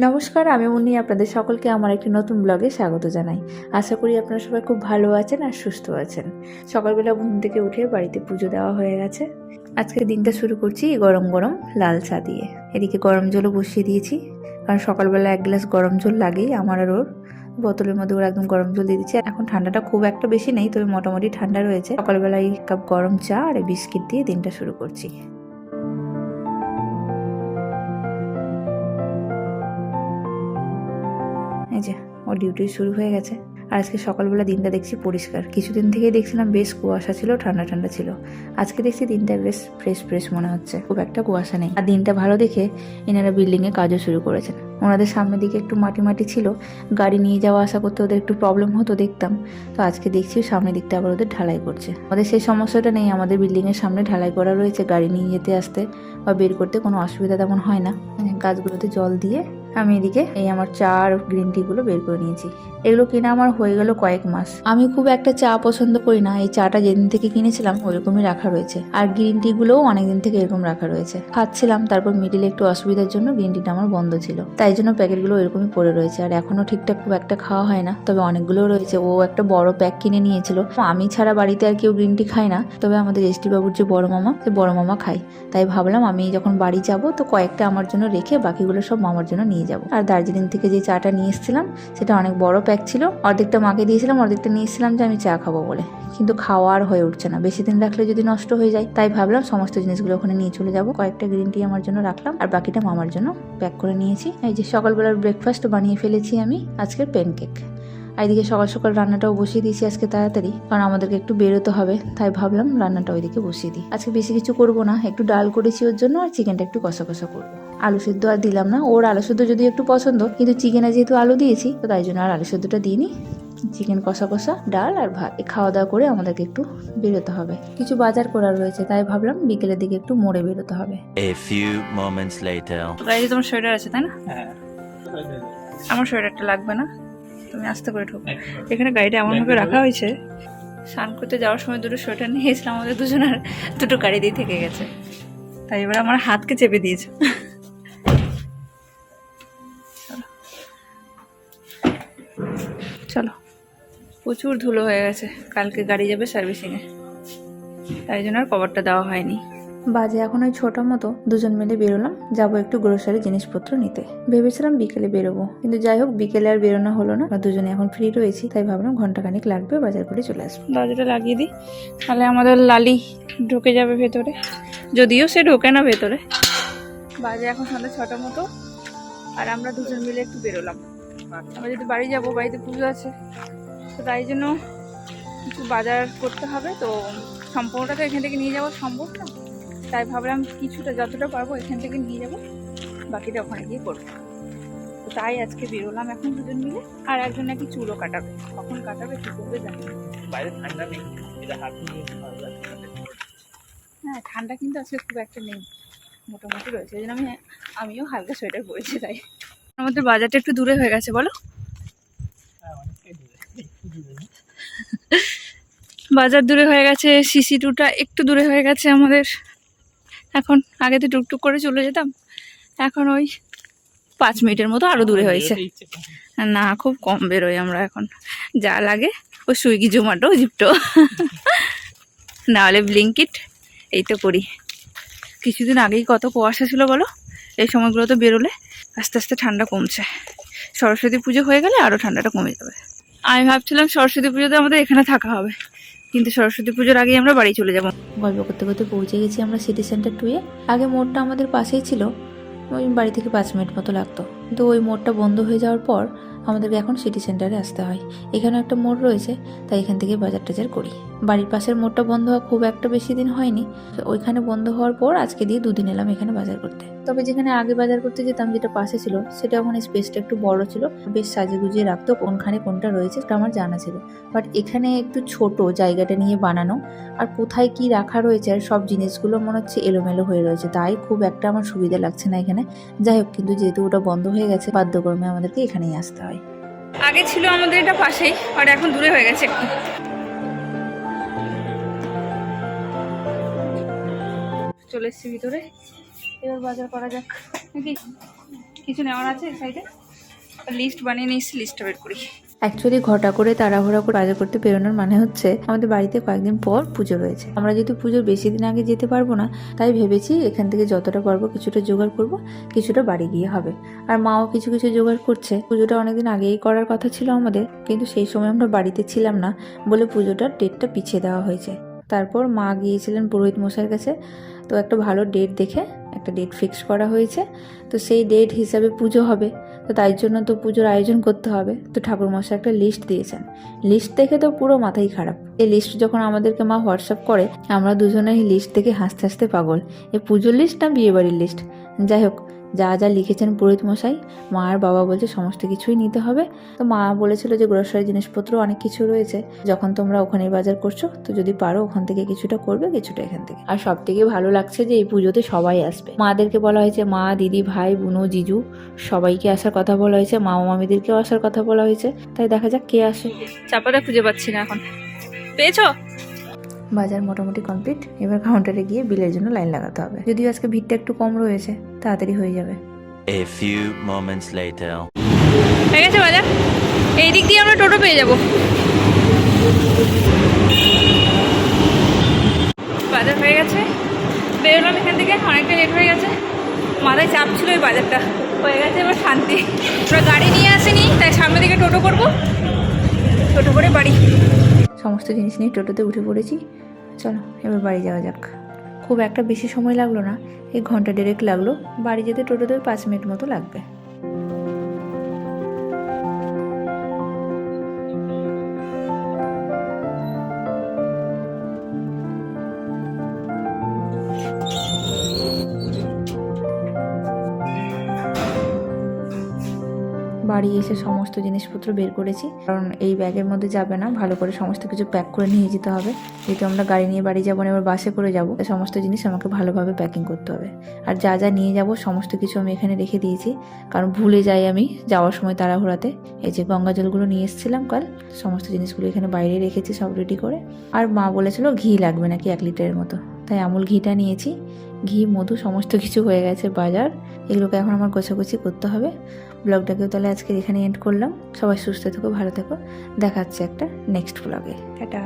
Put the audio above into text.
নমস্কার, আমি মুন্নি। আপনাদের সকলকে আমার একটি নতুন ব্লগে স্বাগত জানাই। আশা করি আপনারা সবাই খুব ভালো আছেন আর সুস্থ আছেন। সকালবেলা ঘুম থেকে উঠে বাড়িতে পুজো দেওয়া হয়ে গেছে। আজকের দিনটা শুরু করছি গরম গরম লাল চা দিয়ে। এদিকে গরম জলও বসিয়ে দিয়েছি, কারণ সকালবেলা এক গ্লাস গরম জল লাগেই আমার আর ওর। বোতলের মধ্যে ওরা একদম গরম জল দিয়ে দিচ্ছে। এখন ঠান্ডাটা খুব একটা বেশি নেই, তবে মোটামুটি ঠান্ডা রয়েছে। সকালবেলা এই কাপ গরম চা আর বিস্কিট দিয়ে দিনটা শুরু করছি। এই যে ওর ডিউটি শুরু হয়ে গেছে। আর আজকে সকালবেলা দিনটা দেখছি পরিষ্কার। কিছুদিন থেকে দেখছিলাম বেশ কুয়াশা ছিল, ঠান্ডা ঠান্ডা ছিল। আজকে দেখছি দিনটা বেশ ফ্রেশ ফ্রেশ মনে হচ্ছে, খুব একটা কুয়াশা নেই। আর দিনটা ভালো দেখে এনারা বিল্ডিংয়ে কাজও শুরু করেছেন। ওনাদের সামনের দিকে একটু মাটি মাটি ছিল, গাড়ি নিয়ে যাওয়া আসা করতে ওদের একটু প্রবলেম হতো দেখতাম। তো আজকে দেখছি সামনের দিকটা আবার ওদের ঢালাই করছে। আমাদের সেই সমস্যাটা নেই, আমাদের বিল্ডিংয়ের সামনে ঢালাই করা রয়েছে, গাড়ি নিয়ে যেতে আসতে বা বের করতে কোনো অসুবিধা তেমন হয় না। গাছগুলোতে জল দিয়ে আমি এদিকে এই আমার চা আর গ্রিন টি গুলো বের করে নিয়েছি। এগুলো কিনা আমার হয়ে গেল কয়েক মাস। আমি খুব একটা চা পছন্দ করি না, এই চাটা যেদিন থেকে কিনেছিলাম ওইরকমই রাখা রয়েছে। আর গ্রিন টি গুলোও অনেকদিন থেকে এরকম রাখা রয়েছে। খাচ্ছিলাম, তারপর মিডিলে একটু অসুবিধার জন্য গ্রিন টিটা আমার বন্ধ ছিল, তাই জন্য প্যাকেটগুলো এরকমই পড়ে রয়েছে। আর এখনো ঠিকঠাক খুব একটা খাওয়া হয় না, তবে অনেকগুলো রয়েছে। ও একটা বড় প্যাক কিনে নিয়েছিল। আমি ছাড়া বাড়িতে আর কেউ গ্রিন টি খায় না, তবে আমাদের এসটি বাবুর যে বড় মামা, সে বড় মামা খায়। তাই ভাবলাম আমি যখন বাড়ি যাব তো কয়েকটা আমার জন্য রেখে বাকিগুলো সব মামার জন্য নিয়ে যাব। আর দার্জিলিং থেকে যে চাটা নিয়ে এসেছিলাম সেটা অনেক বড় প্যাক ছিল। অর্ধেকটা মাকে দিয়েছিলাম, অর্ধেকটা নিয়ে এসেছিলাম যে আমি চা খাবো বলে। কিন্তু খাওয়া আর হয়ে উঠছে না, বেশি দিন রাখলে যদি নষ্ট হয়ে যায়। তাই ভাবলাম সমস্ত জিনিসগুলো ওখানে নিয়ে চলে যাব। কয়েকটা গ্রিন টি আমার জন্য রাখলাম আর বাকিটা মামার জন্য প্যাক করে নিয়েছি। এই যে সকালবেলার ব্রেকফাস্ট বানিয়ে ফেলেছি আমি, আজকের প্যানকেক। আর এদিকে সকাল সকাল রান্নাটাও বসিয়ে দিয়েছি আজকে তাড়াতাড়ি, কারণ আমাদেরকে একটু বেরোতে হবে। তাই ভাবলাম রান্নাটা ওইদিকে বসিয়ে দিই। আজকে বেশি কিছু করব না, একটু ডাল করেছি ওর জন্য, আর চিকেনটা একটু কষা কষা করবো। আলু সেদ্ধ আর দিলাম না, ওর আলু সেদ্ধ যদি একটু পছন্দ, কিন্তু চিকেনে যেহেতু আলু দিয়েছি তো তাই জন্য আর আলু সেদ্ধটা দিইনি। চিকেন কষা কষা, ডাল আর ভাত। খাওয়া দাওয়া করে আমাদেরকে একটু বেরোতে হবে, কিছু বাজার করার রয়েছে। তাই ভাবলাম বিকেলের দিকে একটু মোড়ে বেরোতে হবে। A few moments later. গাড়িতে তোমার সোয়েটার আছে তাই না? আমার সোয়েটারটা লাগবে না, তুমি আস্তে করে ঢোকো। এখানে গাড়িটা এমনভাবে রাখা হয়েছে, স্নান করতে যাওয়ার সময় দুটো সোয়েটার নিয়েছিলাম, আমাদের দুজনের দুটো গাড়িতেই থেকে গেছে। তাই এবার আমার হাতকে চেপে দিয়েছে। চলো, প্রচুর ধুলো হয়ে গেছে। কালকে গাড়ি যাবে সার্ভিসিংয়ে, তাই জন্য আর কভারটা দেওয়া হয়নি। বাজে এখন ওই ছোট মতো। দুজন মিলে বেরোলাম, যাবো একটু গ্রোসারি জিনিসপত্র নিতে। ভেবেছিলাম বিকেলে বেরোবো, কিন্তু যাই হোক বিকেলে আর বেরোনো হলো না। দুজনে এখন ফ্রি রয়েছি, তাই ভাবলাম ঘন্টাখানিক লাগবে, বাজার করে চলে আসবো। দরজাটা লাগিয়ে দিই, তাহলে আমাদের লালি ঢুকে যাবে ভেতরে, যদিও সে ঢোকে না ভেতরে। বাজে এখন সন্ধ্যা 6টা মতো, আর আমরা দুজন মিলে একটু বেরোলাম। আমরা যদি বাড়ি যাবো, বাড়িতে পুজো আছে, তো তাই জন্য কিছু বাজার করতে হবে। তো সম্পূর্ণটা তো এখান থেকে নিয়ে যাওয়া সম্ভব না, তাই ভাবলাম কিছুটা যতটা পারবো এখান থেকে নিয়ে যাবো, বাকিটা ওখানে গিয়ে করবো। তো তাই আজকে বেরোলাম এখন দুজন মিলে। আর একজন নাকি চুলও কাটাবে, কখন কাটাবে কি করবে জানি না। বাইরে ঠান্ডা নেই, হ্যাঁ ঠান্ডা কিন্তু আজকে খুব একটা নেই, মোটামুটি রয়েছে। ওই জন্য আমিও হালকা সোয়েটার পরেছি। তাই আমাদের বাজারটা একটু দূরে হয়ে গেছে বলো। বাজার দূরে হয়ে গেছে, সিসি টুটা একটু দূরে হয়ে গেছে আমাদের। এখন আগে তো টুকটুক করে চলে যেতাম, এখন ওই 5 মিনিটের মতো আরো দূরে হয়েছে। না খুব কম বেরোই আমরা এখন, যা লাগে ও সুইগি জোম্যাটো জিপ্টো নাহলে ব্লিঙ্কিট, এই তো করি। কিছুদিন আগেই কত কুয়াশা ছিল বলো, এই সময়গুলো তো বেরোলে আস্তে আস্তে ঠান্ডা কমছে। সরস্বতী পুজো হয়ে গেলে আরো ঠান্ডাটা কমে যাবে। আমি ভাবছিলাম সরস্বতী পুজোতে আমাদের এখানে থাকা হবে, কিন্তু সরস্বতী পুজোর আগেই আমরা বাড়ি চলে যাব। গল্প করতে করতে পৌঁছে গেছি আমরা সিটি সেন্টার 2-এ। আগে মোড়টা আমাদের পাশেই ছিল, ওই বাড়ি থেকে 5 মিনিট মতো লাগতো, কিন্তু ওই মোড়টা বন্ধ হয়ে যাওয়ার পর আমাদেরকে এখন সিটি সেন্টারে আসতে হয়। এখানে একটা মোড় রয়েছে, তাই এখান থেকে বাজার টাজার করি। বাড়ির পাশের মোড়টা বন্ধ হওয়া খুব একটা বেশি দিন হয়নি, ওইখানে বন্ধ হওয়ার পর আজকে দিয়ে 2 দিন এলাম এখানে বাজার করতে। তবে যেখানে আগে বাজার করতে যেতাম, যেটা পাশে ছিল, সেটা ওখানে স্পেসটা একটু বড় ছিল, বেশ সাজিয়ে গুজিয়ে রাখতো, কোনখানে কোনটা রয়েছে সেটা আমার জানা ছিল। বাট এখানে একটু ছোট জায়গাটা নিয়ে বানানো, আর কোথায় কি রাখা রয়েছে আর সব জিনিসগুলো মনে হচ্ছে এলোমেলো হয়ে রয়েছে, তাই খুব একটা আমার সুবিধা লাগছে না এখানে। যাই হোক, কিন্তু যেহেতু ওটা বন্ধ হয়ে গেছে বাধ্যক্রমে আমাদেরকে এখানেই আসতে হয়। আগে ছিল আমাদের এটা পাশেই, আর এখন দূরে হয়ে গেছে একটু। চলে এসছি ভিতরে, এবার বাজার করা যাক নাকি। কি কিছু নেওয়ার আছে সাইডে, লিস্ট বানিয়ে নিয়েছি, লিস্টটা বের করি। অ্যাকচুয়ালি ঘটা করে তাড়াহুড়া করে বাজার করতে বেরোনোর মানে হচ্ছে আমাদের বাড়িতে কয়েকদিন পর পুজো রয়েছে। আমরা যেহেতু পুজোর বেশি দিন আগে যেতে পারবো না, তাই ভেবেছি এখান থেকে যতটা পারবো কিছুটা জোগাড় করব, কিছুটা বাড়ি গিয়ে হবে। আর মাও কিছু কিছু জোগাড় করছে। পুজোটা অনেকদিন আগেই করার কথা ছিল আমাদের, কিন্তু সেই সময় আমরা বাড়িতে ছিলাম না বলে পুজোটার ডেটটা পিছিয়ে দেওয়া হয়েছে। তারপর মা গিয়েছিলেন পুরোহিত মশাইয়ের কাছে, তো একটা ভালো ডেট দেখে একটা ডেট ফিক্স করা হয়েছে। তো সেই ডেট হিসাবে পুজো হবে, তো তাই জন্য তো পুজোর আয়োজন করতে হবে। তো ঠাকুরমশাই একটা লিস্ট দিয়েছেন, লিস্ট দেখে তো পুরো মাথাই খারাপ। এই লিস্ট যখন আমাদেরকে মা হোয়াটসঅ্যাপ করে, আমরা দুজনে এই লিস্ট দেখে হাসতে হাসতে পাগল। এই পুজোর লিস্ট না বিয়েবাড়ির লিস্ট, যাই হোক যা যা লিখেছেন পুরোহিত মশাই, মা আর বাবা বলছে সমস্ত কিছুই নিতে হবে। তো মা বলেছিল যে গ্রোসারি জিনিসপত্র অনেক কিছু রয়েছে, যখন তোমরা ওখানে বাজার করছো তো যদি পারো ওখান থেকে কিছুটা করবে, কিছুটা এখান থেকে। আর সব থেকে ভালো লাগছে যে এই পুজোতে সবাই আসবে। মাদেরকে বলা হয়েছে, মা, দিদি, ভাই, বুনো, জিজু সবাইকে আসার কথা বলা হয়েছে, মামা মামিদেরকেও আসার কথা বলা হয়েছে। তাই দেখা যাক কে আসে। চাপাটা খুঁজে পাচ্ছি না এখন, পেয়েছো? বাজার মোটামুটি কমপ্লিট, এবার কাউন্টারে গিয়ে বিলের জন্য লাইন লাগাতে হবে। যদিও আজকে ভিড়টা একটু কম রয়েছে, তাড়াতাড়ি হয়ে যাবে। A few moments later. হয়ে গেছে বাজার, এই দিক দিয়ে আমরা টোটো পেয়ে যাব। বাজার হয়ে গেছে, বেরোলাম এখান থেকে, অনেকটা লেট হয়ে গেছে। মাথায় চাপ ছিল, ওই বাজারটা হয়ে গেছে, এবার শান্তি। আমরা গাড়ি নিয়ে আসিনি, তাই সামনে দিকে টোটো করবো, টোটো করে বাড়ি। সমস্ত জিনিস নিয়ে টোটোতে উঠে পড়েছি, চলো এবার বাড়ি যাওয়া যাক। খুব একটা বেশি সময় লাগলো না, এই ঘন্টা দেড়েক লাগলো। বাড়ি যেতে টোটোতে 5 মিনিট মতো লাগবে। বাড়ি এসে সমস্ত জিনিসপত্র বের করেছি, কারণ এই ব্যাগের মধ্যে যাবে না, ভালো করে সমস্ত কিছু প্যাক করে নিয়ে যেতে হবে। যেহেতু আমরা গাড়ি নিয়ে বাড়ি যাবো না, এবার বাসে করে যাবো, সমস্ত জিনিস আমাকে ভালোভাবে প্যাকিং করতে হবে। আর যা যা নিয়ে যাব সমস্ত কিছু আমি এখানে রেখে দিয়েছি, কারণ ভুলে যাই আমি যাওয়ার সময় তাড়াহুড়াতে। এই যে গঙ্গা জলগুলো নিয়ে এসেছিলাম কাল, সমস্ত জিনিসগুলো এখানে বাইরে রেখেছি সব রেডি করে। আর মা বলেছিল ঘি লাগবে নাকি 1 লিটারের মতো, তাই আমুল ঘিটা নিয়েছি। ঘি, মধু সমস্ত কিছু হয়ে গেছে বাজার, এগুলোকে এখন আমার গোছাগুছি করতে হবে। ব্লগটাকেও তাহলে আজকে এখানে এন্ড করলাম। সবাই সুস্থ থেকো, ভালো থেকো, দেখা হচ্ছে একটা নেক্সট ব্লগে। টাটা।